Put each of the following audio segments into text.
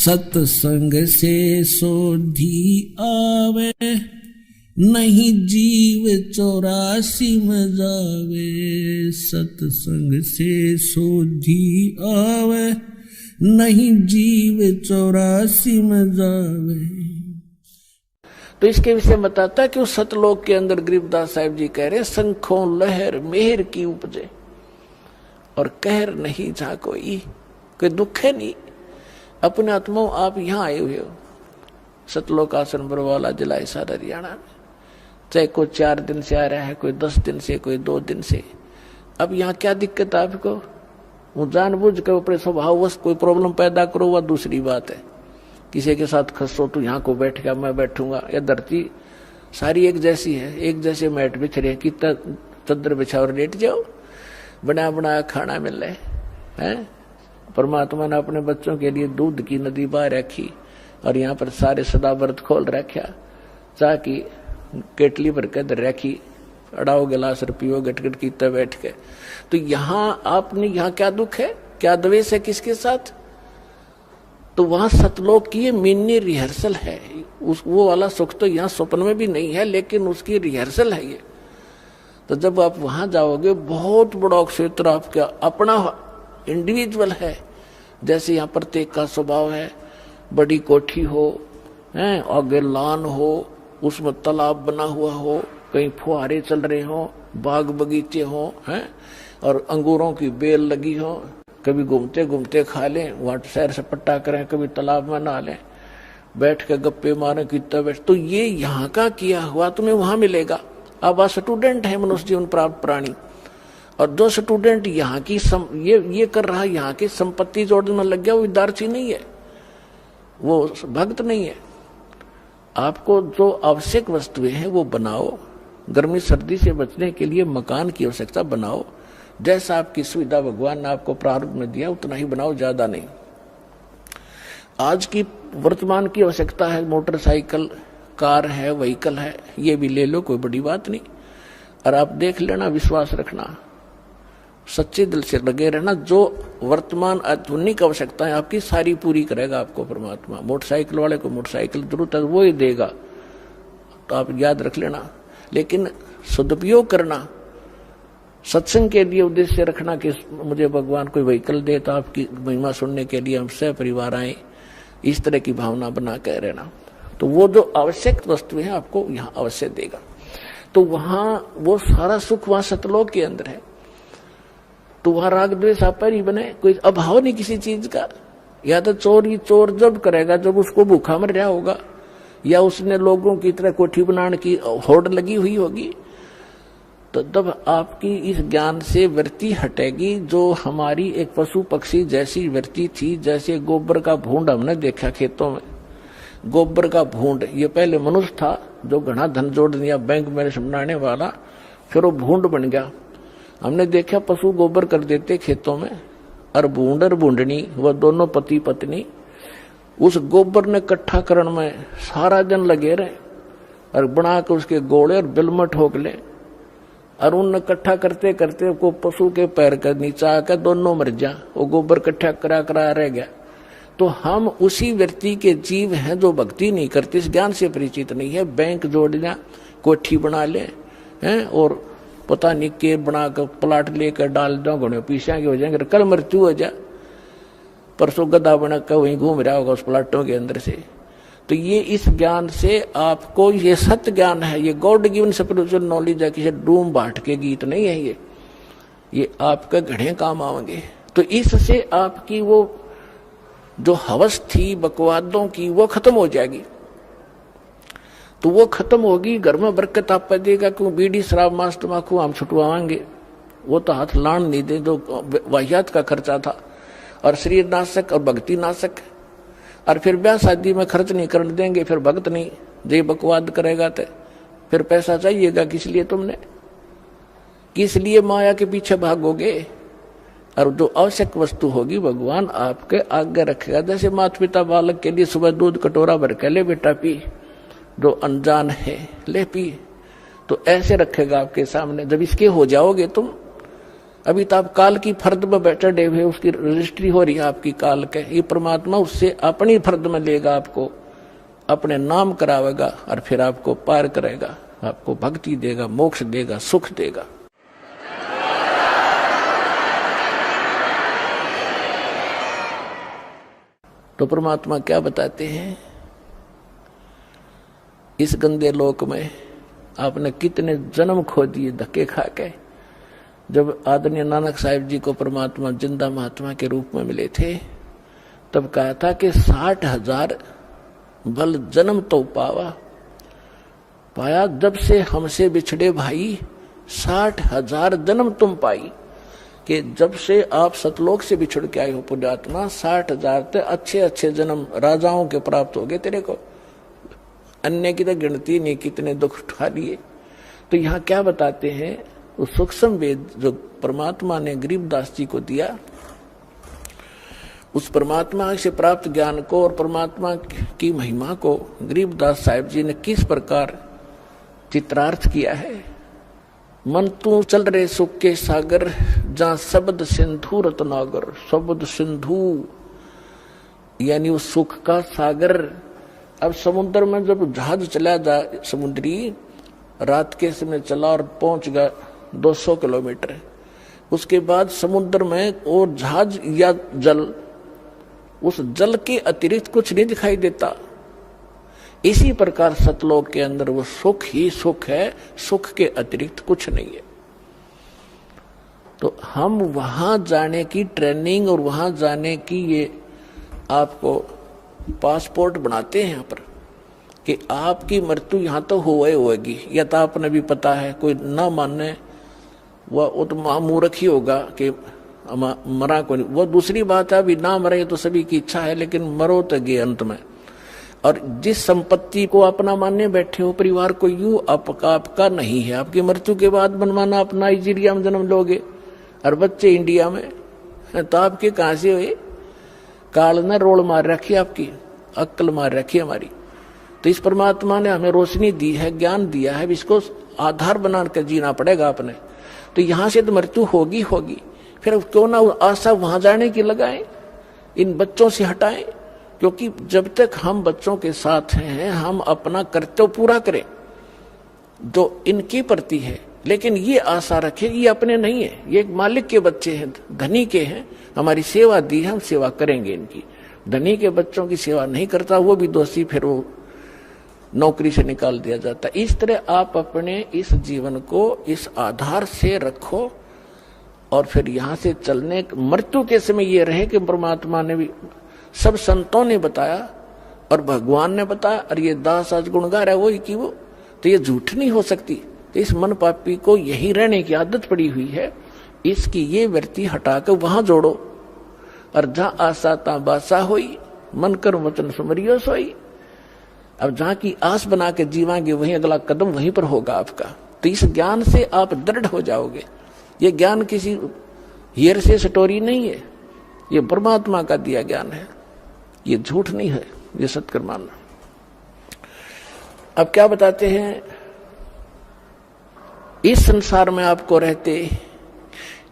सत्संग से सोधी आवे, नहीं जीव 84 में जावे। सत्संग से सोधी आवे, नहीं जीव 84 में जावे। तो इसके विषय बताता है कि उस सतलोक के अंदर गरीबदास साहिब जी कह रहे, संखों लहर मेहर की उपजे और कहर नहीं जहां कोई दुख है नहीं। अपने आत्माओं आप यहाँ आए हुए हो, सतलोक आश्रम बरवाला जिला हिसार हरियाणा में। चाहे कोई 4 दिन से आ रहा है, कोई 10 दिन से, कोई 2 दिन से। अब यहाँ क्या दिक्कत है आपको? वो जानबूझ के अपने स्वभाववश कोई प्रॉब्लम पैदा करो, वह दूसरी बात है। किसी के साथ खसो तो यहाँ को बैठ गया, मैं बैठूंगा। या धरती सारी एक जैसी है, एक जैसे मैट बिछ रहे, कितना चद्दर बिछा और लेट जाओ, बना बना खाना मिल रहा है। परमात्मा ने अपने बच्चों के लिए दूध की नदी बहा रखी और यहाँ पर सारे सदा व्रत खोल रखा। चाह की केटली भर के दर रखी, अड़ाओ गिलास और पियो गटगट की तब बैठ के। तो यहाँ आपने यहाँ क्या दुख है, क्या द्वेष है किसके साथ? तो वहां सतलोक की मिनी रिहर्सल है। वो वाला सुख तो यहाँ स्वप्न में भी नहीं है, लेकिन उसकी रिहर्सल है ये। तो जब आप वहां जाओगे, बहुत बड़ा क्षेत्र आपका अपना इंडिविजुअल है। जैसे यहाँ प्रत्येक का स्वभाव है, बड़ी कोठी हो, हैं आगे लान हो, उसमें तालाब बना हुआ हो, कहीं फुहारे चल रहे हो, बाग बगीचे हो, हैं और अंगूरों की बेल लगी हो। कभी घूमते घूमते खा लें, वहां सैर सपट्टा करें, कभी तालाब में नहा लें, बैठ के गप्पे मारें कितना बैठ। तो ये यहाँ का किया हुआ तुम्हें वहां मिलेगा। अब आप स्टूडेंट है, मनुष्य जीवन प्राप्त प्राणी, और जो स्टूडेंट यहाँ की ये कर रहा है, यहाँ की संपत्ति जोड़ने में लग गया, वो विद्यार्थी नहीं है, वो भक्त नहीं है। आपको जो आवश्यक वस्तुएं हैं वो बनाओ। गर्मी सर्दी से बचने के लिए मकान की आवश्यकता बनाओ। जैसा आपकी सुविधा भगवान ने आपको प्रारब्ध में दिया उतना ही बनाओ, ज्यादा नहीं। आज की वर्तमान की आवश्यकता है, मोटरसाइकिल, कार है, व्हीकल है, ये भी ले लो, कोई बड़ी बात नहीं। और आप देख लेना, विश्वास रखना, सच्चे दिल से लगे रहना। जो वर्तमान आधुनिक आवश्यकताएं आपकी सारी पूरी करेगा आपको परमात्मा। मोटरसाइकिल वाले को मोटरसाइकिल जरूरत है वो ही देगा, तो आप याद रख लेना। लेकिन सदुपयोग करना, सत्संग के लिए उद्देश्य रखना कि मुझे भगवान कोई व्हीकल दे तो आपकी महिमा सुनने के लिए हम सह परिवार आए, इस तरह की भावना बना कर रहना। तो वो जो आवश्यक वस्तुएं हैं आपको यहाँ अवश्य देगा। तो वहां वो सारा सुख वहां सतलोक के अंदर है। तो वहां राग द्वेष आप पर ही बने, कोई अभाव नहीं किसी चीज का। या तो चोर जब करेगा जब उसको भूखा मर रहा होगा, या उसने लोगों की तरह कोठी बनाने की होड़ लगी हुई होगी। तो तब आपकी इस ज्ञान से वृत्ति हटेगी, जो हमारी एक पशु पक्षी जैसी वृत्ति थी। जैसे गोबर का भूंड हमने देखा खेतों में, गोबर का भूंड, ये पहले मनुष्य था जो घना धन जोड़ दिया बैंक में बनाने वाला, फिर वो भूंड बन गया। हमने देखा पशु गोबर कर देते खेतों में, और भूंड और भूंडनी वह दोनों पति पत्नी उस गोबर ने इकट्ठा करने में सारा दिन लगे रहे, और बना के उसके गोले और बिल में ठोक ले, और उन इकट्ठा करते करते को पशु के पैर के नीचे आकर दोनों मर जा, वो गोबर इकट्ठा करा रह गया। तो हम उसी व्यक्ति के जीव हैं जो भक्ति नहीं करते, इस ज्ञान से परिचित नहीं है। बैंक जोड़ लिया, कोठी बना ले हैं, और पता नहीं के बना कर प्लाट लेकर डाल दो, घोड़े पीछा के हो जाएंगे, कल मृत्यु हो जाए, परसों गधा बना कर वहीं घूम रहा होगा उस प्लाटों के अंदर से। तो ये इस ज्ञान से आपको, ये सत्य ज्ञान है, ये गॉड गिवन स्पिरिचुअल नॉलेज है, किसी डूम बाट के गीत नहीं है। ये आपके घड़े काम आएंगे। तो इससे आपकी वो जो हवस थी बकवादों की वो खत्म हो जाएगी। तो वो खत्म होगी, घर में बरकत आप देगा। क्यों बीड़ी शराब मांस तम्बाकू हम छुटवाएंगे, वो तो हाथ लान नहीं दे, जो वाहियात का खर्चा था, और शरीर नाशक और भक्ति नाशक। और फिर ब्याह शादी में खर्च नहीं करने देंगे, फिर भक्त नहीं, जे बकवाद करेगा तो फिर पैसा चाहिएगा किस लिए तुमने, किस लिए माया के पीछे भागोगे। और जो आवश्यक वस्तु होगी भगवान आपके आगे रखेगा। जैसे माता पिता बालक के लिए सुबह दूध कटोरा भर के ले बेटा पी, जो अनजान है ले पी, तो ऐसे रखेगा आपके सामने। जब इसके हो जाओगे तुम, अभी तो आप काल की फर्द में बैठे हुए, उसकी रजिस्ट्री हो रही है आपकी काल के। ये परमात्मा उससे अपनी फर्द में लेगा, आपको अपने नाम करावेगा और फिर आपको पार करेगा, आपको भक्ति देगा, मोक्ष देगा, सुख देगा। तो परमात्मा क्या बताते हैं, इस गंदे लोक में आपने कितने जन्म खो दिए धक्के खा के। जब आदरणीय नानक साहिब जी को परमात्मा जिंदा महात्मा के रूप में मिले थे, तब कहा था कि 60,000 बल जन्म तो पाया जब से हमसे बिछड़े भाई, 60,000 जन्म तुम पाई। कि जब से आप सतलोक से बिछड़ के आए हो पुण्यात्मा, 60,000 ते अच्छे अच्छे जन्म राजाओं के प्राप्त हो गए तेरे को। अन्य की तो गिनती नहीं, कितने दुख उठा लिए। तो यहाँ क्या बताते हैं, उस सूक्ष्म वेद जो परमात्मा ने गरीबदास जी को दिया, उस परमात्मा से प्राप्त ज्ञान को और परमात्मा की महिमा को गरीबदास साहिब जी ने किस प्रकार चित्रार्थ किया है। मन तू चल रहे सुख के सागर, जहां शब्द सिंधु रत्नागर। शब्द सिंधु यानी उस सुख का सागर। अब समुद्र में जब जहाज चला जा, समुद्री रात के समय चला और पहुंच गया 200 किलोमीटर, उसके बाद समुद्र में और जहाज या जल, उस जल के अतिरिक्त कुछ नहीं दिखाई देता। इसी प्रकार सतलोक के अंदर वो सुख ही सुख है, सुख के अतिरिक्त कुछ नहीं है। तो हम वहां जाने की ट्रेनिंग और वहां जाने की ये आपको पासपोर्ट बनाते हैं यहाँ पर कि आपकी मृत्यु यहाँ तो होगी। यह तो आपने भी पता है, कोई ना मानने वो तो मूर्ख ही होगा कि मरा को नहीं। वो दूसरी बात है, अभी ना मरे तो सभी की इच्छा है, लेकिन मरो तो गए अंत में। और जिस संपत्ति को अपना मानने बैठे हो, परिवार को यूं आपका नहीं है। आपकी मृत्यु के बाद बनवाना आप नाइजीरिया में जन्म लोगे और बच्चे इंडिया में, तो आपके कहां से हुए? काल ने रोल मार रखी, आपकी अक्ल मार रखी हमारी। तो इस परमात्मा ने हमें रोशनी दी है, ज्ञान दिया है, इसको आधार बनाकर जीना पड़ेगा अपने। तो यहां से तो मृत्यु होगी, फिर क्यों ना आशा वहां जाने की लगाएं, इन बच्चों से हटाएं। क्योंकि जब तक हम बच्चों के साथ हैं, हम अपना कर्तव्य पूरा करें जो इनके प्रति है। लेकिन ये आशा रखें, ये अपने नहीं है, ये एक मालिक के बच्चे हैं, धनी के हैं, हमारी सेवा दी है, हम सेवा करेंगे इनकी। धनी के बच्चों की सेवा नहीं करता, वो भी दोषी, फिर वो नौकरी से निकाल दिया जाता। इस तरह आप अपने इस जीवन को इस आधार से रखो और फिर यहां से चलने मृत्यु के समय ये रहे कि परमात्मा ने भी, सब संतों ने बताया और भगवान ने बताया, और ये दास आज गुण गा रहा है वही की वो, तो ये झूठ नहीं हो सकती। तो इस मन पापी को यही रहने की आदत पड़ी हुई है, इसकी ये वृत्ति हटाकर वहां जोड़ो। और जहां आशा ता बासा होई, मन कर वचन सुमरियो सोई। अब जहां की आस बना के जीवांगे, वहीं अगला कदम वहीं पर होगा आपका। तो इस ज्ञान से आप दृढ़ हो जाओगे। ये ज्ञान किसी हीर से स्टोरी नहीं है, ये परमात्मा का दिया ज्ञान है, ये झूठ नहीं है, ये सत्य मानना। अब क्या बताते हैं, इस संसार में आपको रहते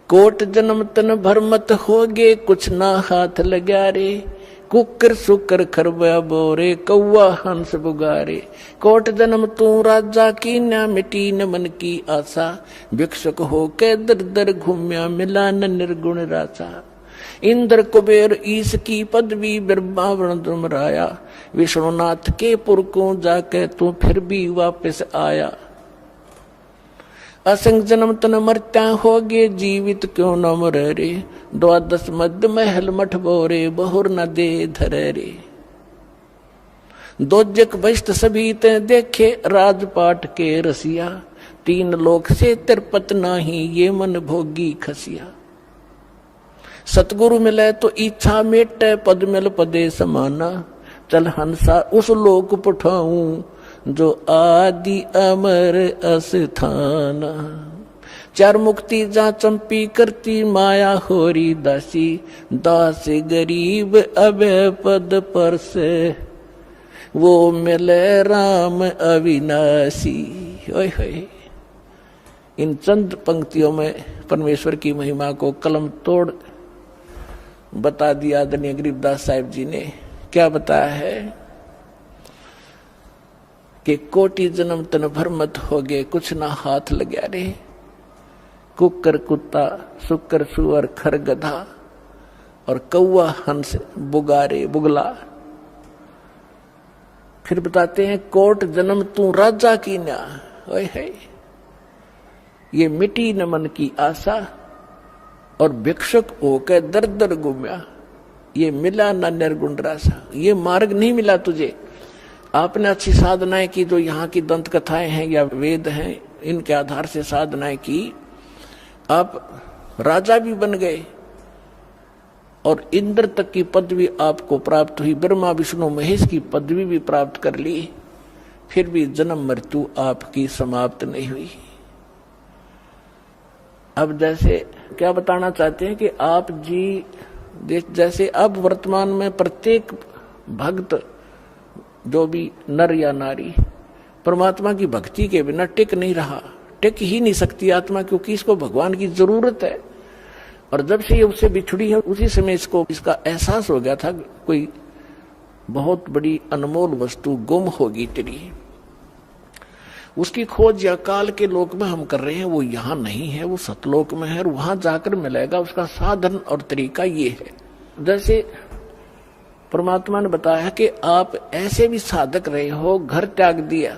कोट जन्म तन भर मत होगे, कुछ ना हाथ लगा रे। कुकर सुकर खरबा बोरे, कौआ हंस बुगारे। कोट जन्म तू राजा की, न मिटी न मन की आशा। भिक्षुक हो के दर दर घूम्या, मिला न निर्गुण रासा। इंद्र कुबेर ईश की पदवी, बिरबावण दुमराया। विष्णुनाथ के पुरकों जाके तू फिर भी वापस आया। असंग जन्म तन मरत्या होगे, जीवित क्यों न मरे रे। 12 मध्य महल मठ बोरे, बहुर न दे धरे रे। दोजक बस्त सभी ते देखे, राजपाट के रसिया। 3 लोक से तिरपत नाही, ये मन भोगी खसिया। सतगुरु मिले तो इच्छा मेटे, पद मिल पदे समाना। चल हंसा उस लोक पठाऊं, जो आदि अमर अस्थाना। 4 मुक्ति जा चंपी करती, माया होरी दासी। दास गरीब अभय पद पर से, वो मिले राम अविनाशी। ओए होए, इन चंद पंक्तियों में परमेश्वर की महिमा को कलम तोड़ बता दिया आदरणीय गरीबदास साहिब जी ने। क्या बताया है कि कोटि जन्म तन भर मत हो गए, कुछ ना हाथ लग्या रे। कुकर कुत्ता, सुकर सुअर, खर गधा और कौआ हंस, बुगारे बुगला। फिर बताते हैं कोट जन्म तू राजा की ना, ओए है ये मिटी न मन की आशा और भिक्षुक होकर दर दर घूमया, ये मिला न निर्गुण रासा। ये मार्ग नहीं मिला तुझे। आपने अच्छी साधनाएं की, जो यहाँ की दंत कथाएं हैं या वेद हैं, इनके आधार से साधनाएं की, आप राजा भी बन गए और इंद्र तक की पदवी आपको प्राप्त हुई, ब्रह्मा विष्णु महेश की पदवी भी प्राप्त कर ली। फिर भी जन्म मृत्यु आपकी समाप्त नहीं हुई। अब जैसे क्या बताना चाहते हैं कि आप जी जैसे अब वर्तमान में प्रत्येक भक्त जो भी नर या नारी परमात्मा की भक्ति के बिना टिक नहीं रहा, टिक ही नहीं सकती आत्मा, क्योंकि इसको भगवान की जरूरत है। और जब से ये उससे बिछड़ी है उसी समय इसको इसका एहसास हो गया था कोई बहुत बड़ी अनमोल वस्तु गुम होगी तेरी। उसकी खोज या काल के लोक में हम कर रहे हैं, वो यहाँ नहीं है, वो सतलोक में है और वहां जाकर मिलेगा। उसका साधन और तरीका ये है, जैसे परमात्मा ने बताया कि आप ऐसे भी साधक रहे हो, घर त्याग दिया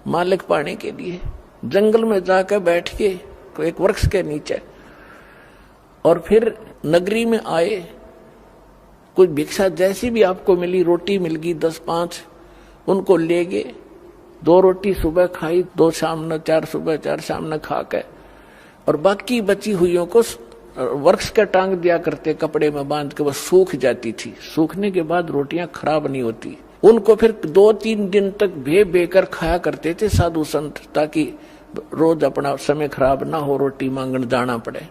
मालिक पाने के लिए, जंगल में जाकर बैठ के एक वृक्ष के नीचे, और फिर नगरी में आए, कोई भिक्षा जैसी भी आपको मिली, रोटी मिल गई 10-5, उनको ले गए। 2 रोटी सुबह खाई, 2 शाम न, 4 सुबह 4 शाम न खा के, और बाकी बची हुईयों को वृक्ष के टांग दिया करते, कपड़े में बांध के, वो सूख जाती थी। सूखने के बाद रोटियां खराब नहीं होती। उनको फिर 2-3 दिन तक बेकर खाया करते थे साधु संत, ताकि रोज अपना समय खराब ना हो, रोटी मांगने जाना पड़े।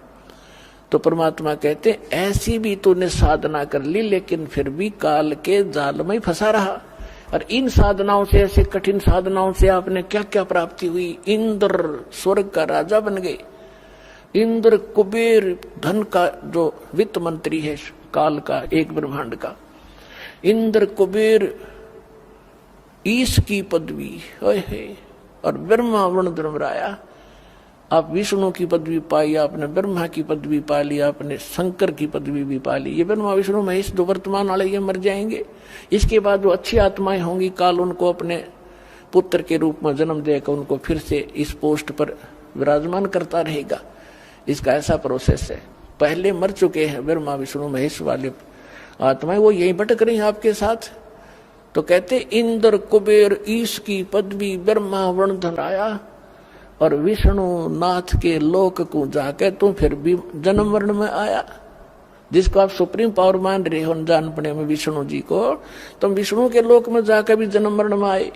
तो परमात्मा कहते ऐसी भी तूने साधना कर ली, लेकिन फिर भी काल के जाल में फंसा रहा। और इन साधनाओं से, ऐसे कठिन साधनाओं से आपने क्या क्या प्राप्ति हुई। इंद्र स्वर्ग का राजा बन गए। इंद्र कुबेर धन का जो वित्त मंत्री है काल का, एक ब्रह्मांड का। इंद्र कुबेर ईश की पदवी है, और ब्रह्मा वरुण धर्मराया, आप विष्णु की पदवी पाई, आपने ब्रह्मा की पदवी पा ली, आपने शंकर की पदवी भी पा ली। ये ब्रह्मा विष्णु महेश जो वर्तमान वाले ये मर जाएंगे, इसके बाद जो अच्छी आत्माएं होंगी, काल उनको अपने पुत्र के रूप में जन्म देकर उनको फिर से इस पोस्ट पर विराजमान करता रहेगा। इसका ऐसा प्रोसेस है। पहले मर चुके हैं ब्रह्मा विष्णु महेश वाले आत्माएं, वो यही भटक रही हैं आपके साथ। तो कहते इंद्र कुबेर ईश की पदवी ब्रह्मा वरुण धर्मराया, और विष्णु नाथ के लोक को जाके तुम फिर भी जन्म वर्ण में आया। जिसको आप सुप्रीम पावर मान रहे हो जान पड़े में विष्णु जी को, तुम विष्णु के लोक में जाकर भी जन्म वर्ण में आए।